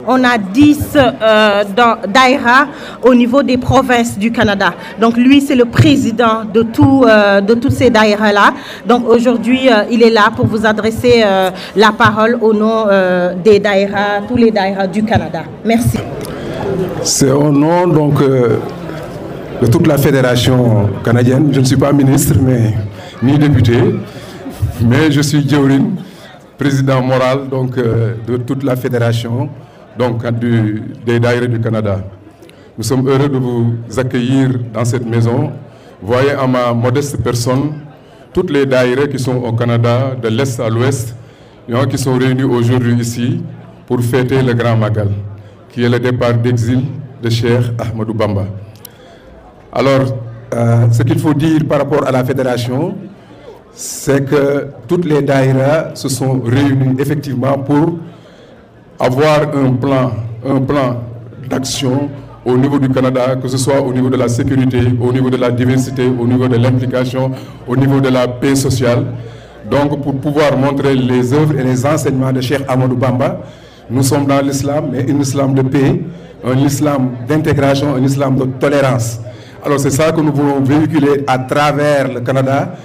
On a 10 daïra au niveau des provinces du Canada. Donc lui, c'est le président de toutes ces daïras-là. Donc aujourd'hui, il est là pour vous adresser la parole au nom des daïras, tous les daïras du Canada. Merci. C'est au nom donc de toute la fédération canadienne. Je ne suis pas ministre ni député, mais je suis Djawrin, président moral donc, de toute la fédération donc, des daïras du Canada. Nous sommes heureux de vous accueillir dans cette maison. Voyez en ma modeste personne toutes les daïras qui sont au Canada, de l'Est à l'Ouest, qui sont réunis aujourd'hui ici pour fêter le Grand Magal, qui est le départ d'exil de Cheikh Ahmadou Bamba. Alors, ce qu'il faut dire par rapport à la fédération, c'est que toutes les daïras se sont réunies effectivement pour avoir un plan d'action au niveau du Canada, que ce soit au niveau de la sécurité, au niveau de la diversité, au niveau de l'implication, au niveau de la paix sociale. Donc, pour pouvoir montrer les œuvres et les enseignements de Cheikh Ahmadou Bamba, nous sommes dans l'islam, mais un islam de paix, un islam d'intégration, un islam de tolérance. Alors c'est ça que nous voulons véhiculer à travers le Canada,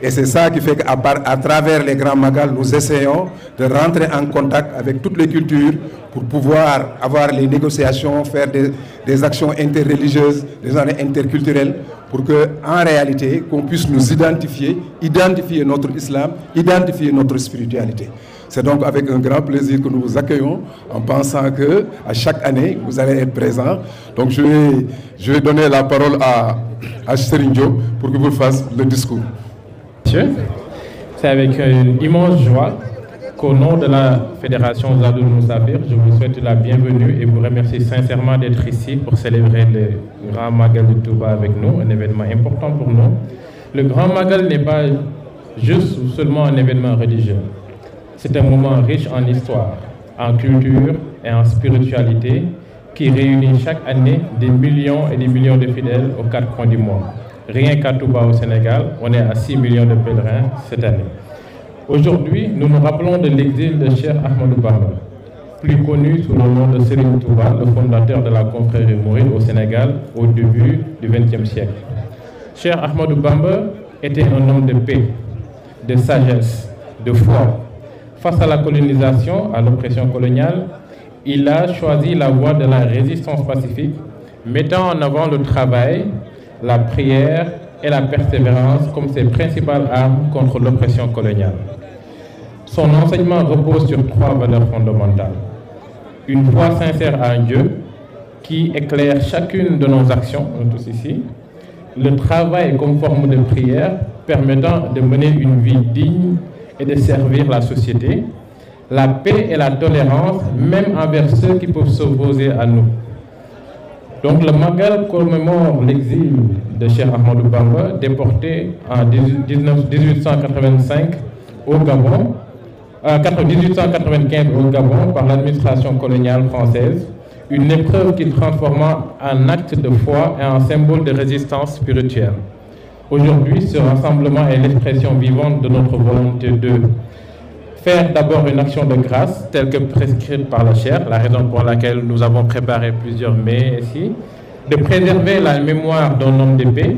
et c'est ça qui fait qu'à travers les grands magal, nous essayons de rentrer en contact avec toutes les cultures pour pouvoir avoir les négociations, faire des actions interreligieuses, des actions interculturelles, pour qu'en réalité, qu'on puisse nous identifier notre islam, identifier notre spiritualité. C'est donc avec un grand plaisir que nous vous accueillons en pensant qu'à chaque année, vous allez être présents. Donc je vais donner la parole à Serigne Diop pour qu'il vous fasse le discours. Monsieur, c'est avec une immense joie qu'au nom de la Fédération Zadoul Moussafir, je vous souhaite la bienvenue et vous remercie sincèrement d'être ici pour célébrer le Grand Magal de Touba avec nous, un événement important pour nous. Le Grand Magal n'est pas juste ou seulement un événement religieux. C'est un moment riche en histoire, en culture et en spiritualité qui réunit chaque année des millions et des millions de fidèles aux quatre coins du monde. Rien qu'à Touba au Sénégal, on est à 6 millions de pèlerins cette année. Aujourd'hui, nous nous rappelons de l'exil de Cheikh Ahmadou Bamba, plus connu sous le nom de Serigne Touba, le fondateur de la confrérie mouride au Sénégal au début du XXe siècle. Cheikh Ahmadou Bamba était un homme de paix, de sagesse, de foi. Face à la colonisation, à l'oppression coloniale, il a choisi la voie de la résistance pacifique, mettant en avant le travail, la prière et la persévérance comme ses principales armes contre l'oppression coloniale. Son enseignement repose sur 3 valeurs fondamentales. Une foi sincère à un Dieu qui éclaire chacune de nos actions, nous tous ici. Le travail comme forme de prière permettant de mener une vie digne et de servir la société. La paix et la tolérance, même envers ceux qui peuvent s'opposer à nous. Donc le Magal commémore l'exil de Cheikh Ahmadou Bamba, déporté en 1885 au Gabon, 1895 au Gabon par l'administration coloniale française, une épreuve qui transforma en acte de foi et en symbole de résistance spirituelle. Aujourd'hui, ce rassemblement est l'expression vivante de notre volonté de faire d'abord une action de grâce, telle que prescrite par la chaire, la raison pour laquelle nous avons préparé plusieurs mets ici, de préserver la mémoire d'un homme de paix,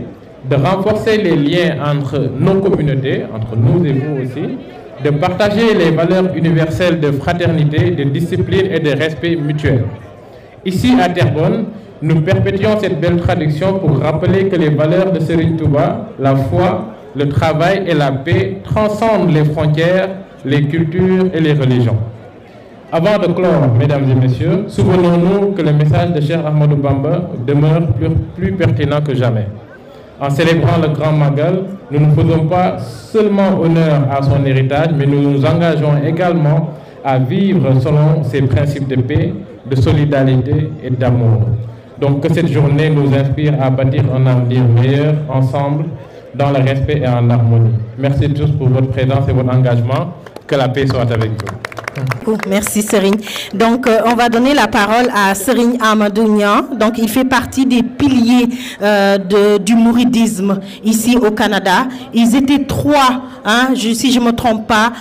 de renforcer les liens entre nos communautés, entre nous et vous aussi, de partager les valeurs universelles de fraternité, de discipline et de respect mutuel. Ici à Terrebonne, nous perpétuons cette belle tradition pour rappeler que les valeurs de Serigne Touba, la foi, le travail et la paix transcendent les frontières, les cultures et les religions. Avant de clore, mesdames et messieurs, souvenons-nous que le message de Cheikh Ahmadou Bamba demeure plus pertinent que jamais. En célébrant le Grand Magal, nous ne faisons pas seulement honneur à son héritage, mais nous nous engageons également à vivre selon ses principes de paix, de solidarité et d'amour. Donc que cette journée nous inspire à bâtir un avenir meilleur ensemble, dans le respect et en harmonie. Merci tous pour votre présence et votre engagement. Que la paix soit avec vous. Merci Serigne. Donc on va donner la parole à Serigne Amadou Niang. Donc il fait partie des piliers du mouridisme ici au Canada. Ils étaient 3, si je ne me trompe pas,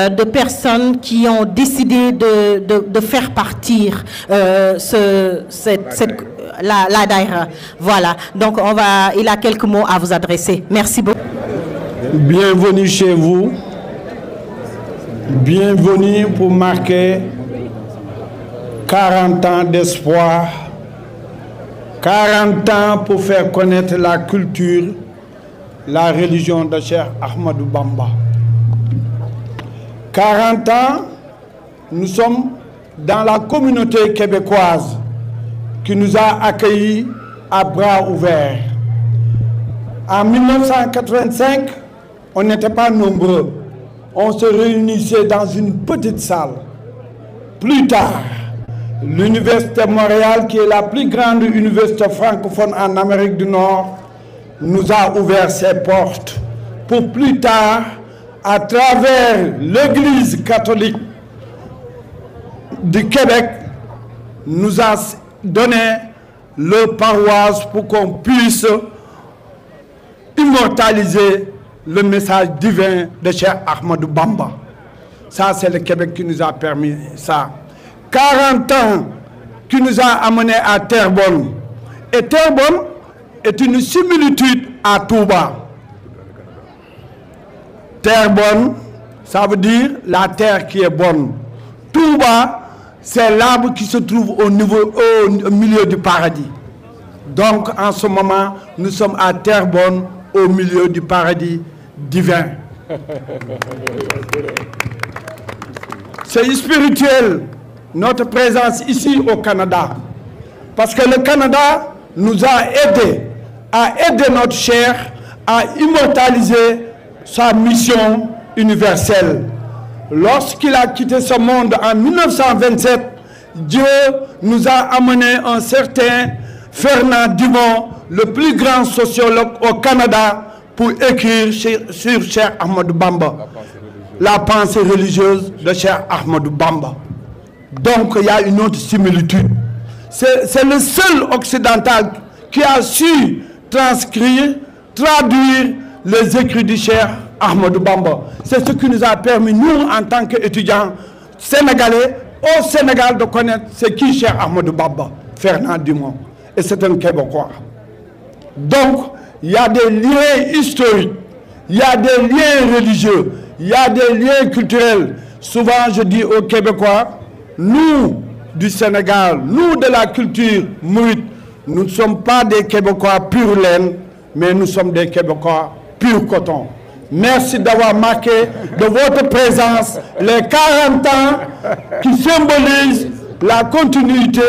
de personnes qui ont décidé de faire partir la daïra. Voilà. Donc il a quelques mots à vous adresser. Merci beaucoup. Bienvenue chez vous. Bienvenue pour marquer 40 ans d'espoir, 40 ans pour faire connaître la culture, la religion de Cheikh Ahmadou Bamba. 40 ans, nous sommes dans la communauté québécoise qui nous a accueillis à bras ouverts. En 1985, on n'était pas nombreux. On se réunissait dans une petite salle. Plus tard, l'Université Montréal, qui est la plus grande université francophone en Amérique du Nord, nous a ouvert ses portes pour plus tard, à travers l'Église catholique du Québec, nous a donné le paroisse pour qu'on puisse immortaliser le message divin de Cheikh Ahmadou Bamba. Ça, c'est le Québec qui nous a permis ça. 40 ans qui nous a amenés à Terrebonne. Et Terrebonne est une similitude à Touba. Terrebonne, ça veut dire la terre qui est bonne. Touba, c'est l'arbre qui se trouve au milieu du paradis. Donc, en ce moment, nous sommes à Terrebonne, au milieu du paradis divin. C'est spirituel, notre présence ici au Canada. Parce que le Canada nous a aidés à aider notre chair à immortaliser sa mission universelle. Lorsqu'il a quitté ce monde en 1927, Dieu nous a amené un certain Fernand Dumont, le plus grand sociologue au Canada, pour écrire sur Cheikh Ahmadou Bamba, la pensée religieuse de Cheikh Ahmadou Bamba. Donc il y a une autre similitude. C'est le seul occidental qui a su transcrire, traduire les écrits du Cheikh Ahmadou Bamba. C'est ce qui nous a permis, nous, en tant qu'étudiants sénégalais, au Sénégal, de connaître c'est qui Cheikh Ahmadou Bamba, Fernand Dumont. Et c'est un Québécois. Donc, il y a des liens historiques, il y a des liens religieux, il y a des liens culturels. Souvent, je dis aux Québécois, nous, du Sénégal, nous de la culture mouride, nous ne sommes pas des Québécois pur laine, mais nous sommes des Québécois pur coton. Merci d'avoir marqué de votre présence les 40 ans qui symbolisent la continuité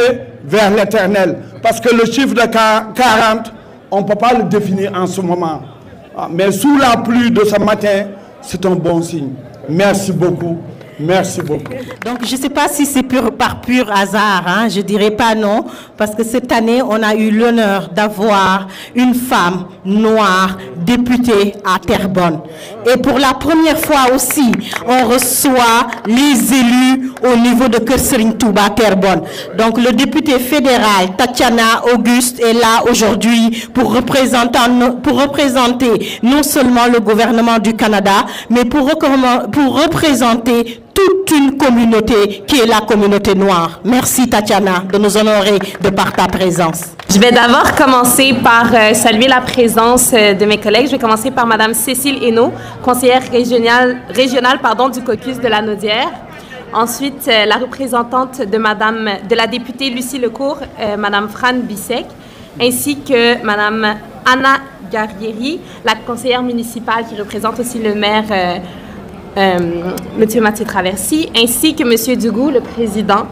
vers l'éternel. Parce que le chiffre de 40, on ne peut pas le définir en ce moment. Mais sous la pluie de ce matin, c'est un bon signe. Merci beaucoup. Merci beaucoup. Donc, je ne sais pas si c'est par pur hasard, je ne dirais pas non, parce que cette année, on a eu l'honneur d'avoir une femme noire députée à Terrebonne. Et pour la première fois aussi, on reçoit les élus au niveau de Kër Serigne Touba Terrebonne. Donc, le député fédéral, Tatiana Auguste, est là aujourd'hui pour représenter non seulement le gouvernement du Canada, mais pour représenter toute une communauté qui est la communauté noire. Merci Tatiana de nous honorer de par ta présence. Je vais d'abord commencer par saluer la présence de mes collègues. Je vais commencer par Madame Cécile Hainaut, conseillère régionale du caucus de la Naudière. Ensuite, la représentante de la députée Lucie Lecourt, Madame Fran Bissek, ainsi que Madame Anna Garrieri, la conseillère municipale qui représente aussi le maire Monsieur Mathieu Traversy, ainsi que Monsieur Dugout, le président.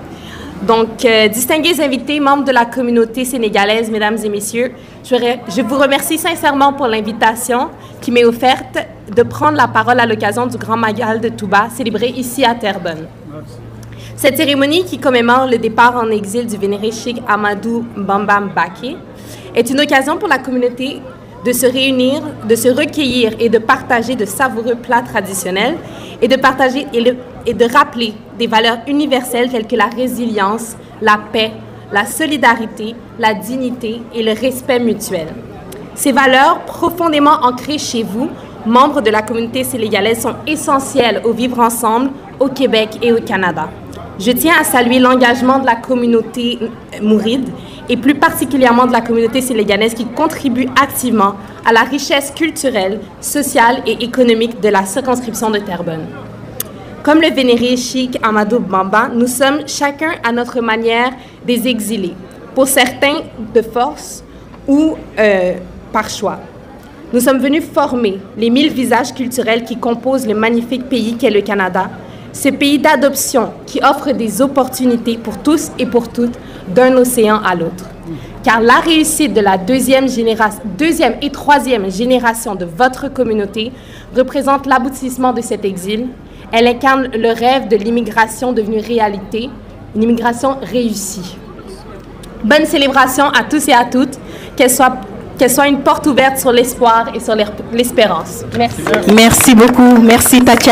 Donc, distingués invités, membres de la communauté sénégalaise, mesdames et messieurs, je vous remercie sincèrement pour l'invitation qui m'est offerte de prendre la parole à l'occasion du Grand Magal de Touba, célébré ici à Terrebonne. Cette cérémonie qui commémore le départ en exil du vénéré Cheikh Ahmadou Bamba Mbacké est une occasion pour la communauté de se réunir, de se recueillir et de partager de savoureux plats traditionnels et de partager et de rappeler des valeurs universelles telles que la résilience, la paix, la solidarité, la dignité et le respect mutuel. Ces valeurs, profondément ancrées chez vous, membres de la communauté sénégalaise, sont essentielles au vivre ensemble au Québec et au Canada. Je tiens à saluer l'engagement de la communauté mouride et plus particulièrement de la communauté sénégalaise qui contribue activement à la richesse culturelle, sociale et économique de la circonscription de Terrebonne. Comme le vénéré Cheikh Amadou Bamba, nous sommes chacun à notre manière des exilés, pour certains de force ou par choix. Nous sommes venus former les 1000 visages culturels qui composent le magnifique pays qu'est le Canada, ce pays d'adoption qui offre des opportunités pour tous et pour toutes d'un océan à l'autre. Car la réussite de la deuxième et troisième génération de votre communauté représente l'aboutissement de cet exil. Elle incarne le rêve de l'immigration devenue réalité, une immigration réussie. Bonne célébration à tous et à toutes, qu'elle soit une porte ouverte sur l'espoir et sur l'espérance. Merci. Merci beaucoup. Merci, Tatiana.